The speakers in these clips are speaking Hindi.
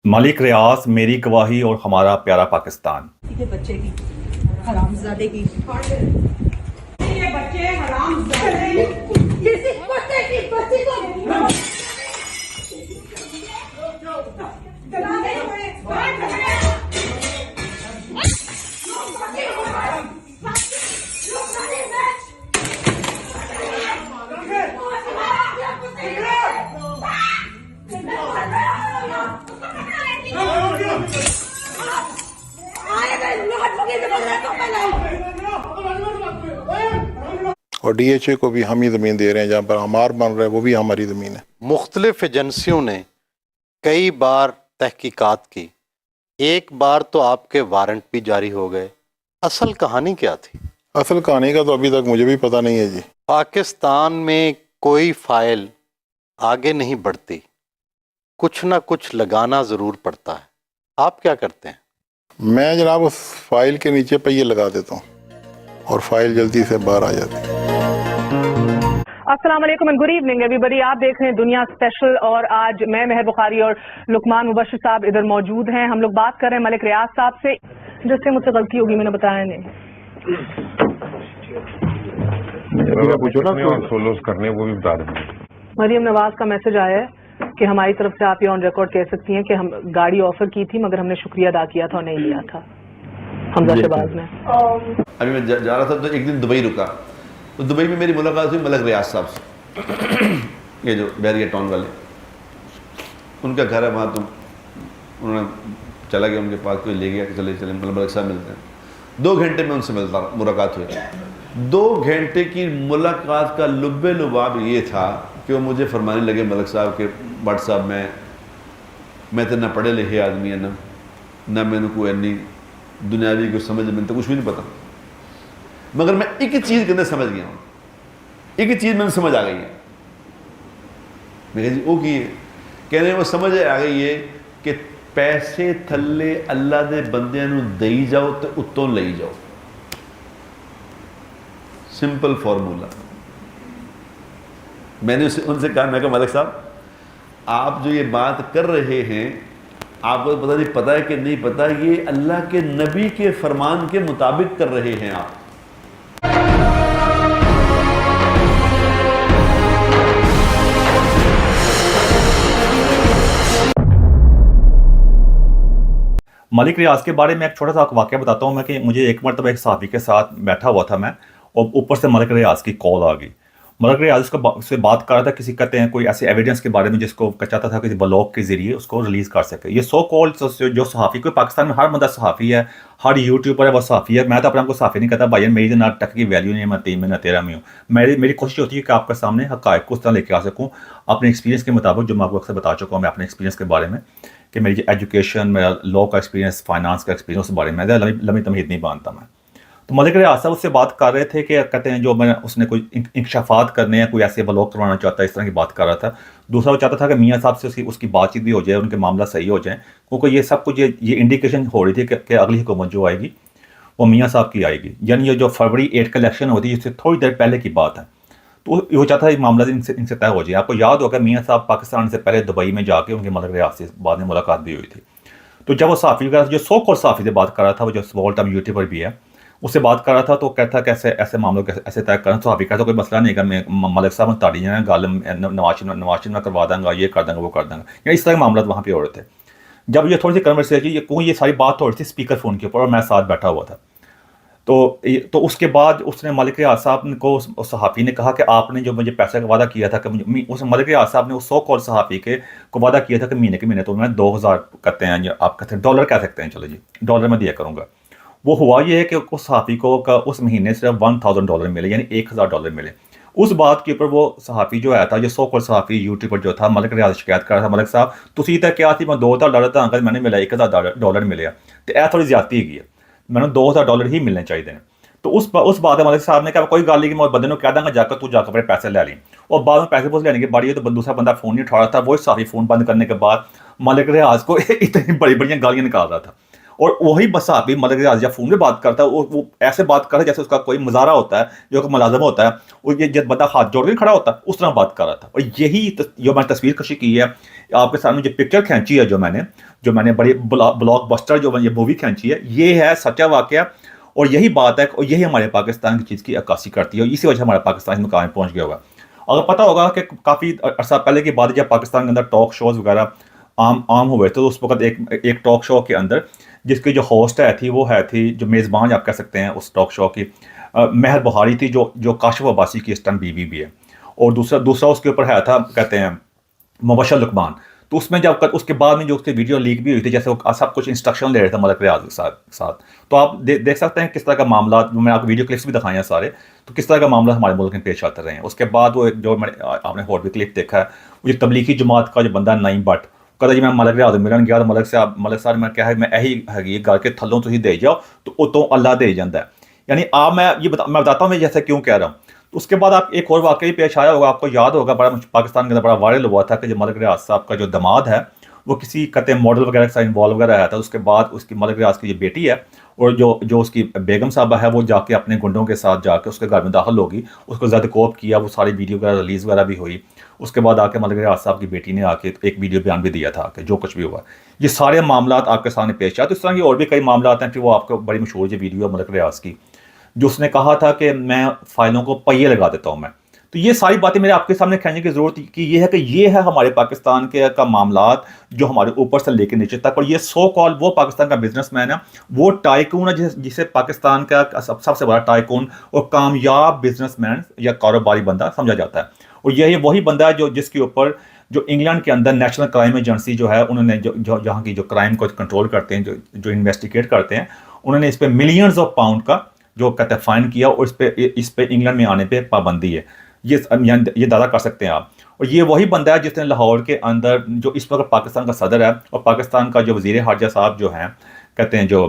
मलिक रियाज, मेरी गवाही और हमारा प्यारा पाकिस्तान। के बच्चे की हरामजादे की ये बच्चे हरामजादे किसी बच्चे की बच्ची को दलाले हुए और DHA को भी हम ही ज़मीन दे रहे हैं, जहाँ पर हमार बन रहा है वो भी हमारी ज़मीन है। मुख्तलिफ एजेंसियों ने कई बार तहकीकात की, एक बार तो आपके वारंट भी जारी हो गए। असल कहानी क्या थी? असल कहानी का तो अभी तक मुझे भी पता नहीं है जी। पाकिस्तान में कोई फाइल आगे नहीं बढ़ती, कुछ ना कुछ लगाना ज़रूर पड़ता है। आप क्या करते हैं? मैं जनाब उस फाइल के नीचे पहिए लगा देता हूँ और फाइल जल्दी से बाहर आ जाती है। अस्सलाम वालेकुम एंड गुड इवनिंग एवरीबॉडी। आप देख रहे हैं दुनिया स्पेशल और आज मैं मेहर बुखारी और लुकमान मुबशिर साहब इधर मौजूद हैं। हम लोग बात कर रहे हैं मलिक रियाज साहब से, जिससे मुझसे गलती होगी, मैंने बताया नहीं। पूछो ना और सोलोस करने वो भी बता देंगे। मरियम नवाज का मैसेज आया है कि हमारी तरफ से आप ये ऑन रिकॉर्ड कह सकती हैं कि हम गाड़ी ऑफर की थी मगर हमने शुक्रिया अदा किया था और नहीं लिया था हमजा शहबाज में। अभी मैं जा रहा था तो एक दिन दुबई रुका, तो दुबई में मेरी मुलाकात हुई मलिक रियाज साहब से। ये जो बैरियर टाउन वाले, उनका घर है वहाँ। तो उन्होंने चला गया उनके पास, कोई ले गया कि चले चले मलिक साहब मिलते हैं। 2 घंटे में उनसे मुलाकात हुई। 2 घंटे की मुलाकात का लुब्बे लुबाब ये था कि वो मुझे फरमाने लगे, मलिक साहब के बट साहब मैं तो ना पढ़े लिखे आदमी है, ना मैंने कोई अन्नी दुनियावी को समझ, मैंने तो कुछ भी नहीं पता, मगर मैं एक ही चीज़ के अंदर समझ गया हूँ। एक ही चीज़ मैंने समझ आ गई है। मैं कहा जी वो की कहने वो समझ आ गई है कि पैसे थल्ले अल्लाह दे बंदे नूं दई जाओ तो उत्तों लई जाओ। Simple formula. मैंने उनसे कहा, मैं कहा मलिक साहब आप जो ये बात कर रहे हैं, आपको पता नहीं पता है कि नहीं पता, ये अल्लाह के नबी के फरमान के मुताबिक कर रहे हैं आप। मलिक रियाज के बारे में एक छोटा सा वाकया बताता हूँ मैं कि मुझे एक मरतबा एक साहबी के साथ बैठा हुआ था मैं, और ऊपर से मलिक रियाज की कॉल आ गई। मलिक रियाज उससे बात कर रहा था, किसी कहते हैं कोई ऐसे एविडेंस के बारे में जिसको चाहता था किसी ब्लॉग के जरिए उसको रिलीज़ कर सके। ये सो कॉल जो सहाफ़ी, कोई पाकिस्तान में हर बंदा सहाफ़ी है, हर यूट्यूबर है वो सहाफ़ी है। मैं तो अपने आपको सहाफ़ी नहीं कहता भाई, मेरी ना टक की वैल्यू नहीं है, मैं 3 में ना 13 में हूँ। मेरी कोशिश होती है कि आपके सामने हक़ाइक़ को उस तरह लेके आ सकूँ अपने एक्सपीरियंस के मुताबिक, जो मैं आपको अक्सर बता चुका हूँ मैं अपने एक्सपीरियंस के बारे में, कि मेरी एजुकेशन, मेरा लॉ का एक्सपीरियंस, फाइनेंस का एक्सपीरियंस, उस बारे में लंबी तमहीद नहीं बांधता मैं। तो मलिक रियाज साहब उससे बात कर रहे थे कि कहते हैं जो मैं उसने कोई इंकशाफात करने या कोई ऐसे ब्लॉग करवाना चाहता है, इस तरह की बात कर रहा था। दूसरा वो चाहता था कि मियाँ साहब से उसकी बातचीत भी हो जाए, उनके मामला सही हो जाए, क्योंकि ये सब कुछ ये इंडिकेशन हो रही थी कि अगली हुकूमत जो आएगी वो मियाँ साहब की आएगी। यानी ये जो फरवरी 8 का इलेक्शन होती है इससे थोड़ी देर पहले की बात है। तो वो चाहता है मामला इनसे तय हो जाए। आपको याद होगा मियाँ साहब पाकिस्तान से पहले दुबई में जाके उनके मलिक रियाज से बाद में मुलाकात भी हुई थी। तो जब वो साफ़ी का जो सो कॉल्ड साफ़ी से बात कर रहा था, वो जो स्मॉल टाइम यूट्यूबर भी है, उससे बात कर रहा था, तो कहता कैसे ऐसे मामलों के ऐसे तय करना। साफ़ी कहता कोई मसला नहीं, मैं मलिक साहब ताड़ी जाना गल नवाज में करवा दूँगा, ये कर दूँगा, वो कर दूँगा। या इस तरह के मामला वहाँ पे हो रहे थे। जब ये थोड़ी सी कन्वर्सेशन, ये सारी बात हो रही थी स्पीकर फ़ोन के ऊपर और मैं साथ बैठा हुआ था। तो उसके बाद उसने मलिक रियाज साहब को, उस सहाफ़ी ने कहा कि आपने जो मुझे पैसे का वादा किया था कि उस मलिक रियाज साहब ने उस सो कॉल सहाफ़ी को वादा किया था कि महीने के महीने तो मैं 2000 कहते हैं, आप कहते हैं डॉलर कह सकते हैं, चलो जी डॉलर में दिया करूँगा। वो हुआ ये है कि उस सहाफ़ी को उस महीने सिर्फ $1000 मिले, यानी $1000 मिले। उस बात के ऊपर वो सहाफ़ी जो आया था, जो सो कॉल सहाफ़ी यूट्यूबर जो था, मलिक रियाज शिकायत कर रहा था, मलिक साहब तुसी तो क्या थी मैं $2000 था, अगर मैंने मिला $1000 मिले तो यह थोड़ी ज्यादती है, मैंने $2000 ही मिलने चाहिए। तो उस बात मलिक साहब ने कहा कोई गल नहीं कि मैं बंदे को कह दूँगा जाकर तू जाकर अपने पैसे ले ली। और बाद में पैसे लेने की बारी है तो दूसरा बंदा फ़ोन नहीं उठा रहा था। वो साफ़ी फ़ोन बंद करने के बाद मलिक रियाज को इतनी बड़ी गालियाँ निकाल रहा था। और वही बसाबी मलिक रियाज जब फ़ोन में बात करता है वो ऐसे बात करता है जैसे उसका कोई मुजाहरा होता है, जो कि मुलाजमा होता है, और ये जब बंदा हाथ जोड़ के खड़ा होता है उस तरह बात कर रहा था। और यही जो मैंने तस्वीर कशी की है आपके सामने, जो पिक्चर खींची है, जो मैंने बड़ी ब्लॉकबस्टर जो ये मूवी खींची है, ये है सच्चा वाकया। और यही बात है और यही हमारे पाकिस्तान की चीज़ की अक्कासी करती है, और इसी वजह हमारा पाकिस्तान इस मुकाम में पहुँच गया होगा। अगर पता होगा कि काफ़ी अर्सा पहले की बात, जब पाकिस्तान के अंदर टॉक शोज़ वगैरह आम हुए थे, तो उस वक्त एक टॉक शो के अंदर जिसकी जो होस्ट थी जो मेज़बान आप कह सकते हैं उस टॉक शो की, महर बुहारी थी, जो काशिफ अब्बासी की इस टाइम बीवी भी है। और दूसरा उसके ऊपर है था, कहते हैं, मुबशर लुकमान। तो उसमें जब उसके बाद में जो उसकी वीडियो लीक भी हुई थी, जैसे वो सब कुछ इंस्ट्रक्शन ले रहे थे मलिक रियाज के साथ। तो आप देख सकते हैं किस तरह का मामला, मैं आपको वीडियो क्लिप्स भी दिखाए हैं सारे, तो किस तरह का मामला हमारे मुल्क में पेश आते रहे हैं। उसके बाद वो जो आपने और भी क्लिप देखा है, वो जो तबलीगी जमात का जो बंदा नईम भट्ट कहता जी मैं मलिक रियाज मिलन गया, तो मलिक साहब मैं क्या है, मैं यही है घर के थलों तुम दे जाओ तो उतों अल्लाह दे जाता है। यानी आप मैं बताता हूँ मैं जैसे क्यों कह रहा हूँ। तो उसके बाद आप एक और वाकई पेश आया होगा, आपको याद होगा, बड़ा पाकिस्तान के अंदर बड़ा वायरल हुआ था कि जो मलिक रियाज साहब का जो दामाद है वो किसी कहते हैं मॉडल वगैरह के साथ इन्वॉल्व वगैरह रहा था। उसके बाद उसकी मलिक रियाज की जो बेटी है और जो उसकी बेगम साहबा है, वो जाके अपने गुंडों के साथ जाके उसके घर में दाखिल होगी, उसको ज़्यादा कोप किया, वो सारी वीडियो वगैरह रिलीज़ वगैरह भी हुई। उसके बाद आके मलिक रियाज साहब की बेटी ने आके एक वीडियो बयान भी दिया था कि जो कुछ भी हुआ, ये सारे मामला आपके सामने पेश आए। तो इस तरह की और भी कई मामला हैं। फिर वो आपको बड़ी मशहूर जो वीडियो है मलिक रियाज की, जो उसने कहा था कि मैं फाइलों को पहिए लगा देता हूँ मैं। तो ये सारी बातें मेरे आपके सामने कहने की ज़रूरत की ये है कि ये है हमारे पाकिस्तान के का मामलात जो हमारे ऊपर से लेकर नीचे तक। और ये सो कॉल वो पाकिस्तान का बिजनेसमैन है, वो टाइकून है जिसे पाकिस्तान का सबसे बड़ा टाइकून और कामयाब बिजनेसमैन या कारोबारी बंदा समझा जाता है। और यही वही बंदा है जिसके ऊपर जो इंग्लैंड के अंदर नेशनल क्राइम एजेंसी जो है, उन्होंने जो जहाँ की जो क्राइम को कंट्रोल करते हैं, जो इन्वेस्टिगेट करते हैं, उन्होंने इस पर मिलियंस ऑफ पाउंड का जो कहते हैं फाइन किया और इस पे इंग्लैंड में आने पे पाबंदी है। ये दावा कर सकते हैं आप। और ये वही बंदा है जिसने लाहौर के अंदर जो इस वक्त पाकिस्तान का सदर है और पाकिस्तान का जो वज़ीर हारजा साहब जो हैं, कहते हैं जो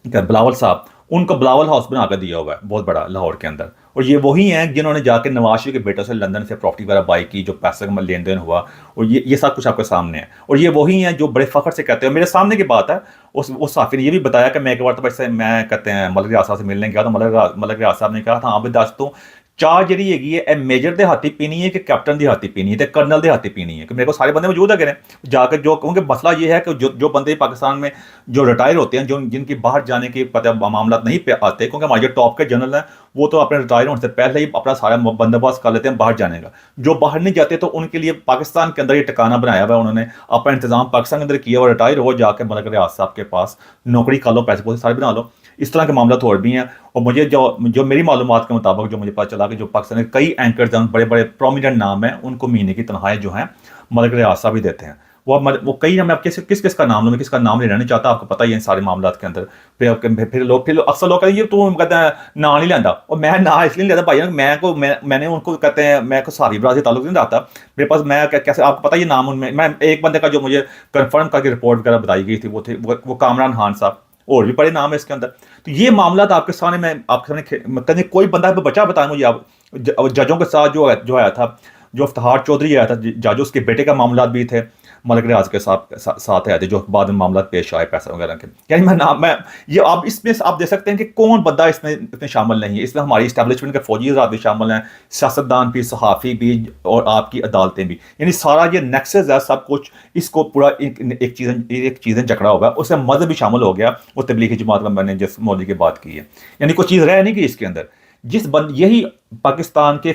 बिलावल साहब, उनको बिलावल हाउस बना कर दिया हुआ है बहुत बड़ा लाहौर के अंदर। और ये वही हैं जिन्होंने जाकर नवाज शरीफ के बेटों से लंदन से प्रॉपर्टी वगैरह बाई की, जो पैसे का लेन देन हुआ, और ये सब कुछ आपके सामने है। और ये वही हैं जो बड़े फ़ख्र से कहते हैं, मेरे सामने की बात है, उस साफी ने ये भी बताया कि मैं एक बार तो वैसे मैं कहते हैं मलिक रियाज साहब से मिलने गया, तो मलिक रियाज साहब ने कहा था हाँ भी दस तो चाह जी है मेजर के हाथी पीनी है कि कैप्टन के हाथी पीनी है तो कर्नल के हाथी पीनी है, कि मेरे को सारे बंदे मौजूद है जाकर जो क्योंकि मसला ये है कि जो बंदे पाकिस्तान में जो रिटायर होते हैं, जो जिनकी बाहर जाने के पता मामला नहीं पे आते, क्योंकि हमारे जो टॉप के जनरल हैं वो तो अपने रिटायर होने से पहले ही अपना सारा बंदोबस्त कर लेते हैं बाहर जाने का। जो बाहर नहीं जाते तो उनके लिए पाकिस्तान के अंदर ये ठिकाना बनाया हुआ है, उन्होंने अपना इंतजाम पाकिस्तान के अंदर किया और रिटायर हो जाकर मलिक रियाज साहब के पास नौकरी कर लो, पैसे पैसे सारे बना लो। इस तरह के मामला तो और भी हैं। और मुझे जो मेरी मालूमात के मुताबिक जो मुझे पता चला कि जो पाकिस्तान के कई एंकर्स हैं, बड़े बड़े प्रोमिनेंट नाम हैं, उनको महीने की तनख्वाहें जो हैं मलिक रियाज साहब ही देते हैं। वो कई मैं किस का नाम लूँ, मैं किसका नाम नहीं लेना चाहता, आपको पता ही है सारे मामला के अंदर। फिर अक्सर लोग कहते हैं तुम कहते हैं ना नहीं लेंदा, और मैं ना इसलिए नहीं लेता भाई मैंने उनको कहते हैं मैं को सारी बरादरी ताल्लुक नहीं रखता मेरे पास। मैं कैसे आपको पता ही नाम उनमें, मैं एक बंदे का जो मुझे कन्फर्म करके रिपोर्ट वगैरह बताई गई थी वो कामरान खान साहब, और भी बड़े नाम है इसके अंदर। तो ये मामला तो आपके सामने मैं आपके सामने कोई बंदा बचा बताया मुझे आप जजों के साथ जो आया था, जो इफ्तिखार चौधरी आया था जज, उसके बेटे का मामला भी थे मलिक रियाज के साथ आए थे, जो बाद में मामला पेश आए पैसा वगैरह के। यानी मैं ये आप इसमें आप देख सकते हैं कि कौन बंदा इसमें शामिल नहीं है। इसमें हमारी इस्टेब्लिशमेंट के फौजी हज़रात भी शामिल हैं, सियासतदान भी, सहाफ़ी भी, और आपकी अदालतें भी। यानी सारा ये नेक्सस है सब कुछ, इसको पूरा एक चीज़ें जकड़ा होगा। उसमें मज़हब भी शामिल हो गया, वो तबलीगी जमात में मैंने जिस मौलवी की बात की है। यानी कोई चीज़ रह नहीं गई इसके अंदर। यही पाकिस्तान के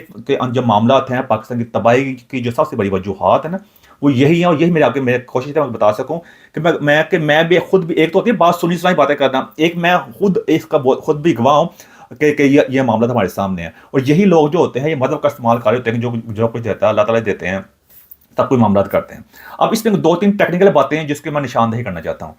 जो मामला हैं, पाकिस्तान की तबाही की जो सबसे बड़ी वजूहात है ना, वो यही है। और यही मेरे कोशिश है मैं बता सकूं कि मैं भी खुद भी, एक तो होती है बात सुनी सुनाई बातें करना, एक मैं खुद भी गवाह हूँ कि ये मामला तो हमारे सामने है। और यही लोग जो होते हैं ये मदद का इस्तेमाल कर रहे होते हैं, जो कुछ देता है अल्लाह ताला देते हैं, तब कोई मामला करते हैं। अब इसमें 2-3 टेक्निकल बातें हैं जिसकी मैं निशानदेही करना चाहता हूँ।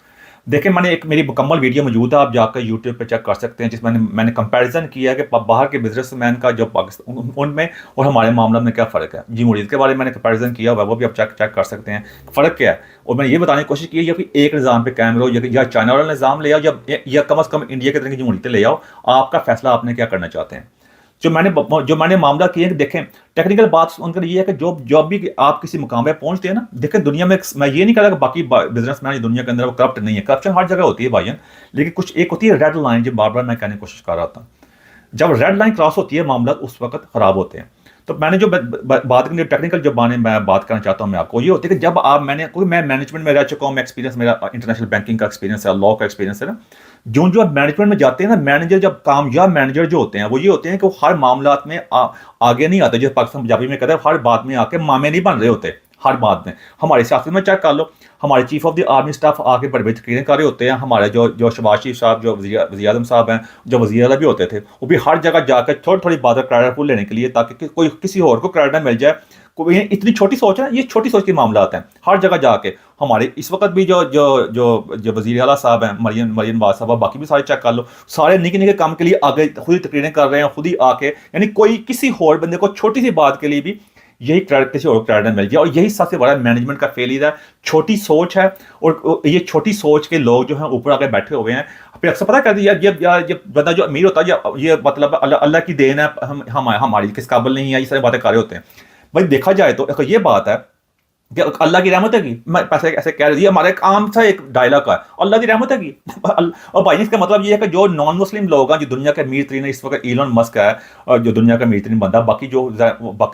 देखिए, मेरी मुकम्मल वीडियो मौजूद है, आप जाकर यूट्यूब पे चेक कर सकते हैं, जिसमें मैंने कंपैरिजन किया है कि बाहर के बिजनेसमैन का जो पाकिस्तान उनमें और हमारे मामला में क्या फ़र्क है। जमहूरियत के बारे में मैंने कंपैरिजन किया हुआ है, वो भी आप चेक कर सकते हैं फ़र्क क्या है। और मैंने ये बताने की कोशिश की है कि एक निज़ाम पे कायम रहो, या चाइना वाला निज़ाम ले आओ, या कम अज़ कम इंडिया के तरह की जमहूरियत ले आओ, आपका फैसला आपने क्या करना चाहते हैं। जो मैंने मामला किए हैं कि देखें, टेक्निकल बात उनका ये है कि जब भी आप किसी मुकाम पे पहुंचते हैं ना, देखें दुनिया में, मैं ये नहीं कह रहा कि बाकी बिजनेसमैन दुनिया के अंदर वो करप्ट नहीं है, करप्शन हर जगह होती है भाईजान, लेकिन कुछ एक होती है रेड लाइन, जो बार बार मैं कहने की कोशिश कर रहा था, जब रेड लाइन क्रॉस होती है मामला उस वक्त खराब होते हैं। तो मैंने जो बात करनी टेक्निकल जो बारे में मैं बात करना चाहता हूं मैं आपको, ये होती है कि जब आप मैं मैनेजमेंट में रह चुका हूं, मैं एक्सपीरियंस, मेरा इंटरनेशनल बैंकिंग का एक्सपीरियंस है, लॉ का एक्सपीरियंस है ना, जो आप मैनेजमेंट में जाते हैं ना, मैनेजर जब कामयाब मैनेजर जो होते हैं वो ये होते हैं कि वो हर मामलात में आगे नहीं आते, जैसे पाकिस्तान पंजाबी में कहते हैं हर बात में आके मामे नहीं बन रहे होते, हर बात में। हमारे सियासत में चेक कर लो, हमारे chief of the army staff आके बड़े बड़े तकरीरें कर रहे होते हैं, हमारे जो शहबाज शरीफ साहब, जो वज़ीर आज़म साहब हैं, जो वज़ीर आला भी होते थे, वो भी हर जगह जाकर थोड़ी थोड़ी बात क्रेडिट को लेने के लिए, ताकि कोई किसी और को क्रेडिट मिल जाए। कोई इतनी छोटी सोच है, ये छोटी सोच के मामला आते हैं हर जगह जाके। हमारे इस वक्त भी जो वज़ीर आला साहब हैं, मरियम नवाज साहब, बाकी भी सारे चेक कर लो, सारे निके निके काम के लिए आगे खुद ही तकरीरें कर रहे हैं, खुद ही आके, यानी कोई किसी और बंदे को छोटी सी बात के लिए भी यही क्रेडिट किसी और क्रेडिट मिल गया। और यही सबसे बड़ा मैनेजमेंट का फेलियर है, छोटी सोच है। और ये छोटी सोच के लोग जो हैं ऊपर आके बैठे हुए हैं, फिर अक्सर पता कर दिया ये बंदा जो अमीर होता है, ये मतलब अल्लाह की देन है, हमारी किस काबिल नहीं है, ये सारी बातें कर रहे होते हैं। भाई देखा जाए तो ये बात है कि अल्लाह की रहमत है कि मैं पैसे ऐसे कह रही है, हमारे एक आम सा एक डायलॉग है, अल्लाह की रहमत है कि। और भाई इसका मतलब ये है कि जो नॉन मुस्लिम लोग हैं, जो दुनिया के अमीर तरीन इस वक्त इलॉन मस्क है, और जो दुनिया का अमीर तरीन बंदा, बाकी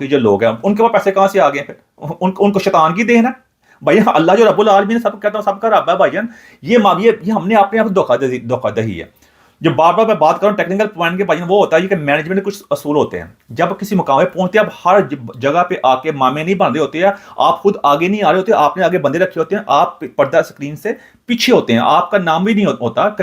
जो लोग हैं उनके पास पैसे कहाँ से आ गए फिर? उनको शैतान की देन है भाई। अल्लाह जो रब्बुल आलमीन सब कहता हूँ, सबका रब है भाईजान। ये हमने अपने आप धोखाधड़ी है। जो बार बार मैं बात करूं टेक्निकल पॉइंट के भाई, वो होता है कि मैनेजमेंट के कुछ असूल होते हैं। जब किसी मुकाम पे पहुंचते हैं, आप हर जगह पे आके मामे नहीं बन रहे होते हैं, आप खुद आगे नहीं आ रहे होते, आपने आगे बंदे रखे होते हैं, आप पर्दा स्क्रीन से पीछे होते हैं, आपका नाम भी नहीं होता।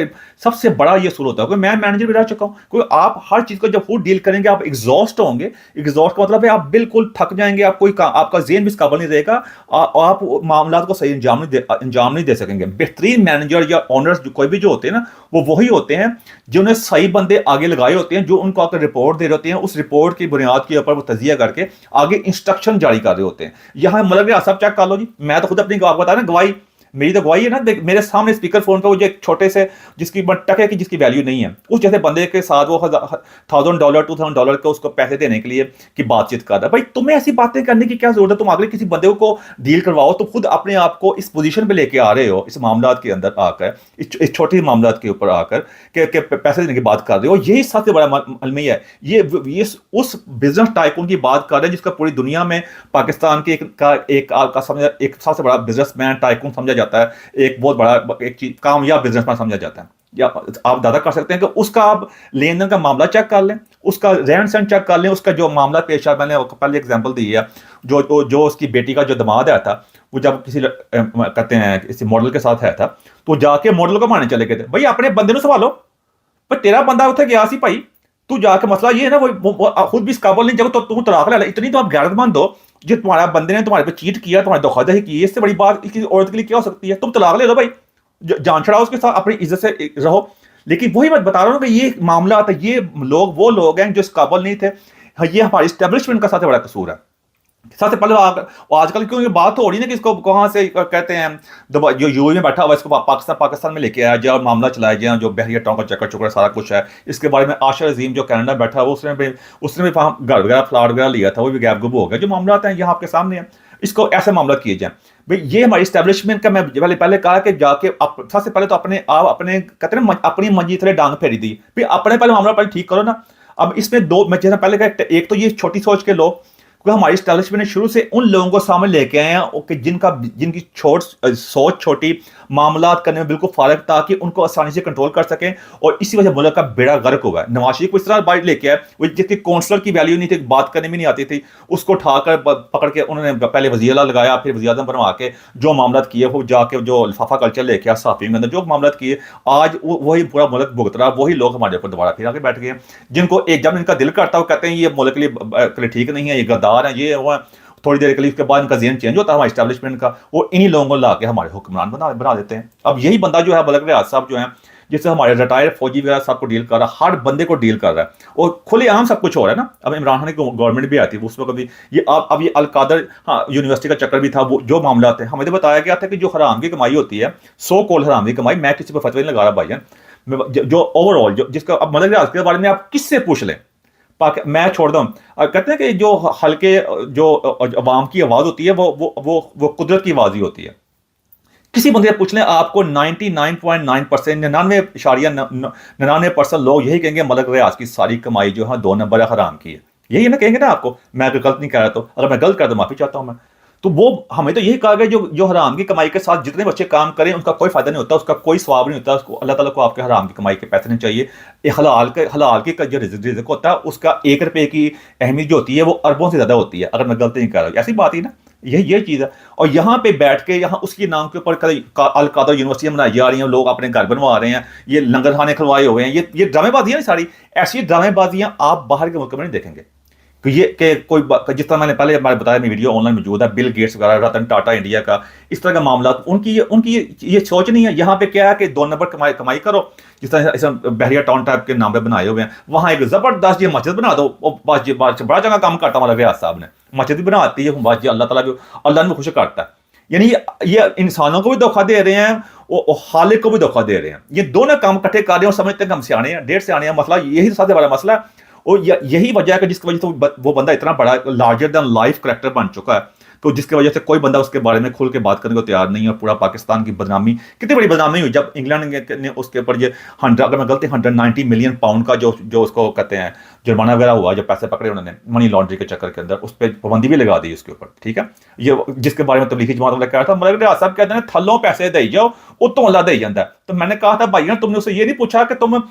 सबसे बड़ा ये असूल होता है, मैं मैनेजर भी रह चुका हूँ, कोई आप हर चीज को जब खुद डील करेंगे आप एग्जॉस्ट होंगे। एग्जॉस्ट का मतलब है आप बिल्कुल थक जाएंगे, आप आपका ज़हन भी इस काबिल नहीं रहेगा, आप मामला को सही अंजाम नहीं दे सकेंगे। बेहतरीन मैनेजर या ऑनर्स कोई भी जो होते हैं ना, वो वही होते हैं जिन्होंने सही बंदे आगे लगाए होते हैं, जो उनको आकर रिपोर्ट दे रहे होते हैं, उस रिपोर्ट की बुनियाद के ऊपर वो तजिया करके आगे इंस्ट्रक्शन जारी कर रहे होते हैं। यहाँ मतलब सब चेक कर लो जी, मैं तो खुद अपनी गवाह बता रहा, गवाही मेरी तो गवाही है ना। मेरे सामने स्पीकर फोन पे वो जो एक छोटे से जिसकी टके की जिसकी वैल्यू नहीं है, उस जैसे बंदे के साथ वो $1000 $2000 के उसको पैसे देने के लिए की बातचीत कर रहा है। भाई तुम्हें ऐसी बातें करने की क्या जरूरत है? तुम अगले किसी बंदे को डील करवाओ, तो खुद अपने आप को इस पोजीशन पे लेके आ रहे हो, इस मामला के अंदर आकर, इस छोटे मामला के ऊपर आकर के पैसे देने की बात कर रहे हो। यही सबसे बड़ा अलमिया है। ये उस बिजनेस टाइकून की बात कर रहे हैं जिसका पूरी दुनिया में पाकिस्तान के एक सबसे बड़ा बिजनेसमैन टाइकून समझा जाता है, एक बहुत बड़ा एक चीज कामयाब बिजनेसमैन समझा जाता है। या आप दादा कर सकते हैं कि उसका आप लेन देन का मामला चेक कर लें, उसका रहन सहन चेक कर लें, उसका जो मामला पेश आया, मैंने पहले एग्जांपल दी है, जो उसकी बेटी का जो दामाद आया था, वो जब किसी कहते हैं किसी मॉडल के साथ आया था, तो जाके मॉडल को मारने चले गए थे। भाई अपने बंदे को संभालो, पर तेरा बंदा उठे गया सी भाई, तू जाके मसला ये है ना, वो खुद भी इस काबिल नहीं, जब तो तू तलाक ले, इतनी तो आप गैरतमंद हो, जो तुम्हारा बंदे ने तुम्हारे पे चीट किया, तुम्हारी धोखाधड़ी की, इससे बड़ी बात किसी औरत के लिए क्या हो सकती है? तुम तलाक ले लो भाई, जान छड़ाओ उसके साथ, अपनी इज्जत से रहो। लेकिन वही मैं बता रहा हूँ कि ये मामला आता है, ये लोग वो लोग हैं जो इस काबिल नहीं थे। ये हमारी एस्टेब्लिशमेंट का सबसे बड़ा कसूर है। सबसे पहले आजकल क्यों ये बात हो रही है ना कि इसको कहाँ से कहते हैं, जो यूएई में बैठा हुआ इसको पाकिस्तान में लेके आया जाए और मामला चलाया जाए, जो बहरिया टाउन का चक्कर सारा कुछ है। इसके बारे में आशर अजीम जो कनाडा बैठा हुआ, उसने भी घर वगैरह फ्लैट वगैरह लिया था, वो भी गैप गुब हो गया। जो मामला आता है यहाँ आपके सामने है, इसको ऐसे मामला किए जाए। भाई ये हमारी एस्टेब्लिशमेंट का, मैं पहले कहा कि जाके सबसे पहले तो अपने कहते हैं अपनी मंजी थले डांग फेरी दी, फिर अपने पहले मामला पहले ठीक करो ना। अब इसमें दो, मैं जैसा पहले कहा, एक तो ये छोटी सोच के लोग, क्योंकि हमारी एस्टेब्लिशमेंट शुरू से उन लोगों को सामने लेके आए हैं कि जिनकी सोच छोटी, मामलात करने में बिल्कुल फारग, ताकि उनको आसानी से कंट्रोल कर सकें। और इसी वजह मुल्क का बेड़ा गर्क हुआ है। नवाज शरीफ को इस तरह बाइट लेके आए, वो जिसकी काउंसलर की वैल्यू नहीं थी, बात करने में नहीं आती थी, उसको उठाकर पकड़ के उन्होंने पहले वज़ीर आला लगाया, फिर वज़ीर आज़म बनवा के जो मामलात किए, वो जाके जो लिफाफा कल्चर लेके आया सहाफ़ी के अंदर, जो मामलात किए, आज वही पूरा मुल्क भुगत रहा। वही लोग हमारे ऊपर दोबारा फिर आके बैठ गए, जिनको एक जब इनका दिल करता है वो कहते हैं ये मुल्क के लिए ठीक नहीं है, ये गद्दार है, ये वो है। थोड़ी देर के लिए उसके बाद इनका ज़हन चेंज होता है हमारे एस्टेब्लिशमेंट का, वो इन्हीं लोगों को ला के हमारे हुक्मरान बना देते हैं। अब यही बंदा जो है मलक रियाज साहब जो है, जिससे हमारे रिटायर्ड फौजी वगैरह सबको डील कर रहा है, हर बंदे को डील कर रहा है, और खुलेआम सब कुछ हो रहा है ना। अब इमरान खान की गवर्नमेंट भी आती है, उस वक्त भी ये अब ये अलकादर यूनिवर्सिटी का चक्कर भी था, वो जो मामला थे, हमें तो बताया गया था कि जो हराम की कमाई होती है, सो कॉल्ड हराम की कमाई, मैं किसी पर फतवा नहीं लगा रहा भाईजान, जो ओवरऑल जिसका अब मलक रियाज के बारे में आप किससे पूछ लें, मैं छोड़ दूँ, कहते हैं कि जो हल्के जो अवाम की आवाज़ होती है वो कुदरत की आवाज़ ही होती है। किसी बंदे से पूछ लें, आपको 99.9% 99.99% लोग यही कहेंगे मलिक रियाज की सारी कमाई जो है 2 नंबर हराम की है। यही ना कहेंगे ना आपको। मैं अगर गलत नहीं कह रहा तो, अगर मैं गलत कर तो माफी चाहता हूं मैं। तो वो हमें तो यही कहा गया जो हराम की कमाई के साथ जितने बच्चे काम करें उनका कोई फायदा नहीं होता, उसका कोई स्वाब नहीं होता, उसको अल्लाह ताला को आपके हराम की कमाई के पैसे नहीं चाहिए। ये हलाल के जो रिज़्क होता है उसका 1 रुपए की अहमियत जो होती है वो अरबों से ज़्यादा होती है, अगर मैं गलती नहीं कर रहा हूँ। ऐसी बात ही ना, ये चीज़ है। और यहाँ पे बैठ के यहाँ उसके नाम के ऊपर अल कादर यूनिवर्सिटियाँ बनाई जा रही हैं, लोग अपने घर बनवा रहे हैं, ये लंगर खाने खुलवाए हुए हैं, ये ड्रामेबाजियाँ सारी। ऐसी ड्रामेबाजियाँ आप बाहर के मुल्क में नहीं देखेंगे कि जिस तरह मैंने पहले बताया, मेरी वीडियो ऑनलाइन मौजूद है, बिल गेट्स वगैरह, रतन टाटा इंडिया का, इस तरह का मामला, उनकी ये सोच नहीं है। यहाँ पे क्या है कि 2 नंबर कमाई करो, जिस तरह बहरिया टाउन टाइप के नाम पे बनाए हुए हैं, वहाँ एक ज़बरदस्त ये मस्जिद बना दो। बड़ा जगह काम करता हमारा रियाज साहब ने, मस्जिद भी बनाती है, बस अल्लाह ताला भी, अल्लाह ने खुश करता है। यानी ये इंसानों को भी धोखा दे रहे हैं और खालिक को भी धोखा दे रहे हैं। ये दोनों काम इकट्ठे कर रहे हैं और समझते हैं कि हम सियाने हैं, 1.5 सियाने हैं। मसला यही सबसे बड़ा मसला है। और यही वजह है कि जिसकी वजह से वो बंदा इतना बड़ा लार्जर देन लाइफ करैक्टर बन चुका है, तो जिसकी वजह से कोई बंदा उसके बारे में खुल के बात करने को तैयार नहीं है। और पूरा पाकिस्तान की बदनामी, कितनी बड़ी बदनामी हुई जब इंग्लैंड ने उसके ऊपर ये 100, अगर मैं गलती 190 मिलियन पाउंड का जो उसको कहते हैं जुर्माना वगैरह हुआ, जो पैसे पकड़े उन्होंने मनी लॉन्ड्रिंग के चक्कर के अंदर, उस पर पाबंदी भी लगा दी उसके ऊपर। ठीक है, ये जिसके बारे में तबलीगी जमात वाला कह रहा था, मलिक रियाज साहब कहते हैं थल्लों पैसे दे जाओ उतों अल्लाह दे जाता है। तो मैंने कहा था भाई तुमने उससे ये नहीं पूछा कि तुम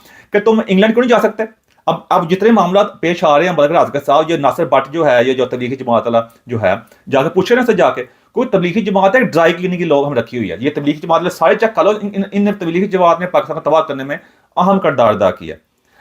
इंग्लैंड क्यों नहीं जा सकते। अब जितने मामला पेश आ रहे हैं मलिक रियाज के साथ, ये नासिर भट्ट जो है, ये जो तबलीगी जमात वाला जो है, जाके पूछे ना से जाके, कोई तबलीगी जमात है ड्राई क्लीनिंग की लोग हम रखी हुई है। ये तबलीगी जमात सारे चेक कर लो, इन तबलीगी जमात ने पाकिस्तान को तबाह करने में अहम किरदार अदा किया।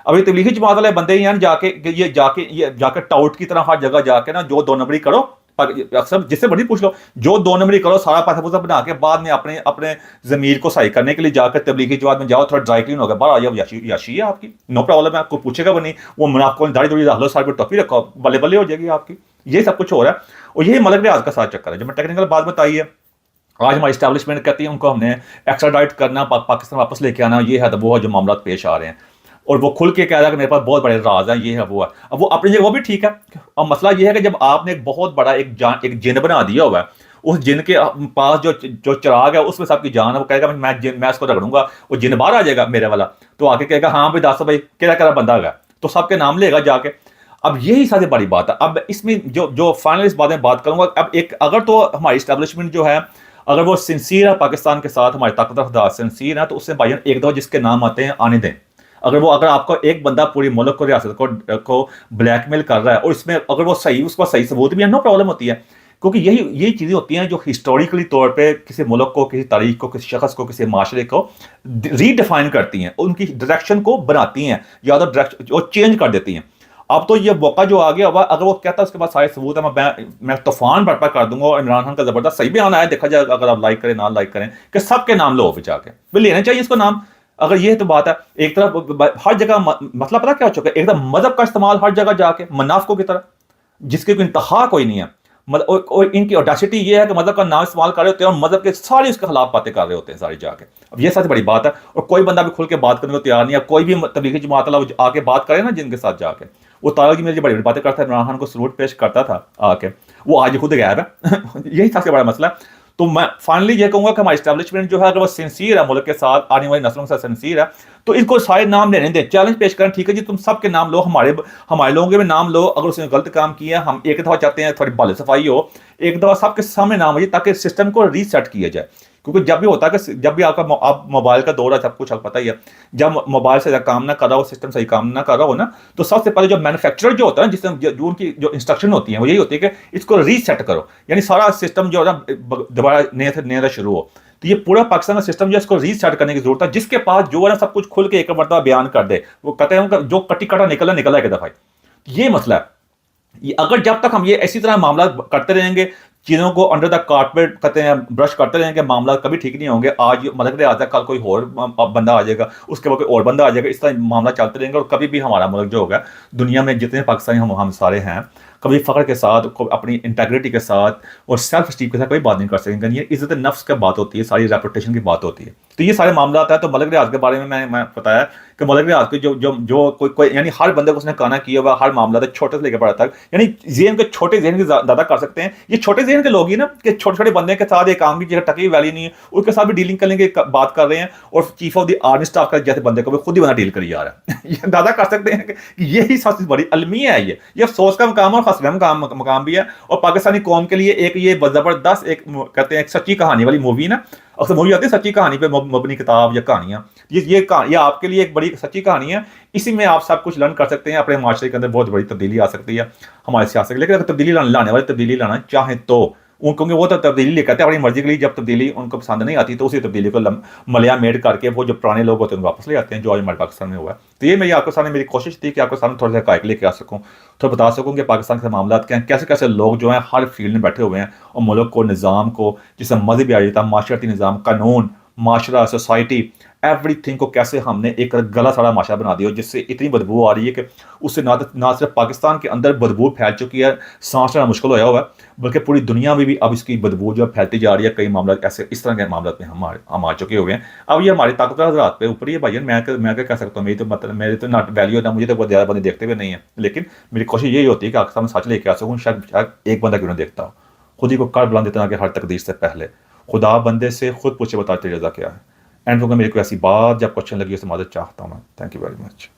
अब ये तबलीगी जमात वाले बंदे ही हैं जाके टाउट की तरह हर जगह जाके ना जो 2 नंबरी करो, अक्सर जिससे बड़ी पूछ लो, जो 2 नंबरी करो, सारा पैसा पूसा बना के बाद में अपने जमीर को सही करने के लिए जाकर तबलीगी जमात में जाओ, थोड़ा ड्राई क्लीन होगा, बाहर आ जाओ, याशी है आपकी, नो प्रॉब्लम है, आपको पूछेगा बनी। वो मुनाफिकों दाढ़ी दूढ़ी रख लो, सारे टोपी रखो, बल्ले बल्ले हो जाएगी आपकी। ये सब कुछ हो रहा है और यही मलिक रियाज का साथ चक्कर है। जब मैं टेक्निकल बात बताई है, आज हमारी इस्टेब्लिशमेंट कहती है उनको हमने एक्स्ट्राडाइट करना, पाकिस्तान वापस लेके आना, ये है तो वो है जो मामला पेश आ रहे हैं। और वो खुल के कह रहा है कि मेरे पास बहुत बड़े राज हैं, ये है वो है। अब वो अपनी जगह वो भी ठीक है। अब मसला ये है कि जब आपने एक बहुत बड़ा एक जिन बना दिया हुआ है, उस जिन के पास जो चिराग है उसमें सबकी जान है, वो कहेगा मैं इसको रगड़ूंगा, वो जिन बाहर आ जाएगा मेरे वाला, तो आके कहेगा हाँ भाई दस भाई केरा बंदा है, तो सबके नाम लेगा जाके। अब यही सबसे बड़ी बात है। अब इसमें जो फाइनल इस बात में बात करूंगा, अब एक अगर तो हमारी इस्टेब्लिशमेंट जो है अगर वो सिंसियर है पाकिस्तान के साथ, हमारे ताकतवर अफराद सिंसियर है, तो उससे भाई एक दो जिसके नाम आते हैं आने दें। अगर आपको एक बंदा पूरी मुल्क को, रियासत को ब्लैकमेल कर रहा है और इसमें अगर वो उसका सही सबूत भी है, नो प्रॉब्लम होती है। क्योंकि यही चीज़ें होती हैं जो हिस्टोरिकली तौर पे किसी मुल्क को, किसी तारीख को, किसी शख्स को, किसी माशरे को रीडिफाइन करती हैं, उनकी डायरेक्शन को बनाती हैं या तो डायरेक्शन वो चेंज कर देती हैं। अब तो ये मौका जो आ गया हुआ, अगर वो कहता है उसके पास सारे सबूत है, मैं तूफान बर्पा कर दूंगा। और इमरान खान का जबरदस्त सही बयान आया, देखा जाए अगर आप लाइक करें ना लाइक करें, कि सबके नाम लो ऑफिस जाके, भी लेना चाहिए इसको नाम। अगर ये तो बात है, एक तरफ हर जगह मतलब पता क्या हो चुका है, एक तरफ मजहब का इस्तेमाल हर जगह जाके मुनाफिकों की तरह, जिसकी कोई इंतहा कोई नहीं है। और इनकी ऑडेसिटी ये है कि मजहब का नाम इस्तेमाल कर रहे होते हैं और मजहब के सारे उसके खिलाफ बातें कर रहे होते हैं सारी जाके। अब ये सबसे बड़ी बात है और कोई बंदा भी खुल के बात करने को तैयार नहीं है। कोई भी तबलीगी जमात वाला आके बात करे ना जिनके साथ जाके, वो तारा जी मेरी बड़ी बड़ी बातें करता है, इमरान खान को सलूट पेश करता था आके, वो आज खुद गायब है। यही सबसे बड़ा मसला है। तो मैं फाइनली ये कहूंगा कि हमारी इस्टेब्लिशमेंट जो है अगर वो सिंसियर है मुल्क के साथ, आने वाली नस्लों के साथ सिंसियर है, तो इनको सारे नाम लेने दें, चैलेंज पेश करें। ठीक है जी, तुम सबके नाम लो, हमारे लोगों के भी नाम लो। अगर उसने गलत काम किया, हम एक दफ़ा चाहते हैं थोड़ी बाल सफाई हो, एक दफ़ा सबके सामने नाम हो, ताकि सिस्टम को रीसेट किया जाए। क्योंकि जब भी होता है कि जब भी आप मोबाइल का दौर है, सब कुछ आपको पता ही है, जब मोबाइल से काम ना कर रहा हो, सिस्टम सही काम ना कर रहा हो ना, तो सबसे पहले जो मैन्युफैक्चरर जो होता है, जिसमें जो उनकी जो इंस्ट्रक्शन होती है वो यही होती है कि इसको रीसेट करो, यानी सारा सिस्टम जो है ना दोबारा नया शुरू हो। तो ये पूरा पाकिस्तान का सिस्टम जो है इसको रीसेट करने की जरूरत है। जिसके पास जो है ना सब कुछ खुल के एक मरतबा बयान कर दे, वो कहते हैं जो कटी कटा निकला एक दफा। ये मसला है। अगर जब तक हम ये इसी तरह मामला करते रहेंगे, चीज़ों को अंडर द कारपेट कहते हैं ब्रश करते रहेंगे, मामला कभी ठीक नहीं होंगे। आज मलिक रियाज, कल कोई और बंदा आ जाएगा, उसके बाद कोई और बंदा आ जाएगा, इस तरह मामला चलते रहेंगे और कभी भी हमारा मुल्क जो होगा, दुनिया में जितने पाकिस्तानी हम सारे हैं, कभी फ़ख्र के साथ, अपनी इंटेग्रिटी के साथ और सेल्फ स्टीम के साथ कोई बात नहीं कर सकेंगे। ये इज़्ज़त नफ्स की बात होती है, सारी रेपुटेशन की बात होती है। तो ये सारे मामला आता है। तो मलिक रियाज के बारे में मैं बताया कि मलिक रियाज के जो कोई यानी हर बंदे को उसने काना किया हुआ, हर मामला तक छोटे से लेकर बड़ा तक, यानी जेहन के छोटे जेहन के ज़्यादा कर सकते हैं। ये छोटे जेहन के लोग ही ना कि छोटे छोटे बंदे के साथ एक आम की जगह टकी वैली नहीं है, उसके साथ भी डीलिंग करने की बात कर रहे हैं। और chief of the army staff का जैसे बंदे को भी खुद ही बंदा डील करी जा रहा है। ये दादा कर सकते हैं कि यही सबसे बड़ी अलमिया है। ये अफसोस का मकाम और खसरे मकाम भी है। और पाकिस्तानी कौम के लिए एक ये ज़बरदस्त एक कहते हैं एक सच्ची कहानी वाली मूवी ना, अक्सर मूवी आती है सच्ची कहानी पे मबनी किताब या कहानियाँ, ये आपके लिए एक बड़ी सच्ची कहानी है। इसी में आप सब कुछ लर्न कर सकते हैं। अपने माशरे के अंदर बहुत बड़ी तब्दीली आ सकती है हमारे सियासत के। लेकिन अगर तब्दीली लाने वाले तब्दीली लाना चाहें तो क्योंकि वो तो तब्दीली ले कहते हैं अपनी मर्जी के लिए, जब तब्दीली उनको पसंद नहीं आती तो उसी तब्दीली को मलिया मेड करके वो जो पुराने लोग होते हैं वापस ले आते हैं, जो आज हमारे पाकिस्तान में हुआ है। तो ये मेरी आपके सामने मेरी कोशिश थी कि आपके सामने थोड़ा सा हक़ाइक़ लेके आ सकूँ, थोड़ा बता सकूँ कि पाकिस्तान के मामला क्या हैं, कैसे कैसे लोग जो हैं हर फील्ड में बैठे हुए हैं और मुल्क को, निज़ाम को, जिससे मजहबी आजीता, माशरती निज़ाम, कानून, माशरा, सोसाइटी, एवरीथिंग को कैसे हमने एक गला सड़ा माशरा बना दिया, जिससे इतनी बदबू आ रही है कि उससे ना सिर्फ पाकिस्तान के अंदर बदबू फैल चुकी है, सांस लेना मुश्किल होया हुआ है, बल्कि पूरी दुनिया में भी अब इसकी बदबू जो फैलती जा रही है। कई मामला ऐसे इस तरह के मामला में हम आ चुके हुए हैं। अब ये हमारी ताकतवर हज़रात पे ऊपर ही है भाई। मैं क्या कह सकता हूँ, मेरी तो ना वैल्यू ना, मुझे तो बहुत ज़्यादा बंदे देखते हुए नहीं है। लेकिन मेरी कोशिश यही होती है कि आपके सामने सच लेके आ सकूँ। शायद एक बंदा क्यों ना देखता हो, खुद ही को कर बुलंद इतना कि हर तकदीर से पहले खुदा बंदे से खुद पूछे बता तेरी रज़ा क्या है। एंड होगा मेरे को ऐसी बात जब क्वेश्चन लगी उसे मदद चाहता हूँ मैं। Thank you very much.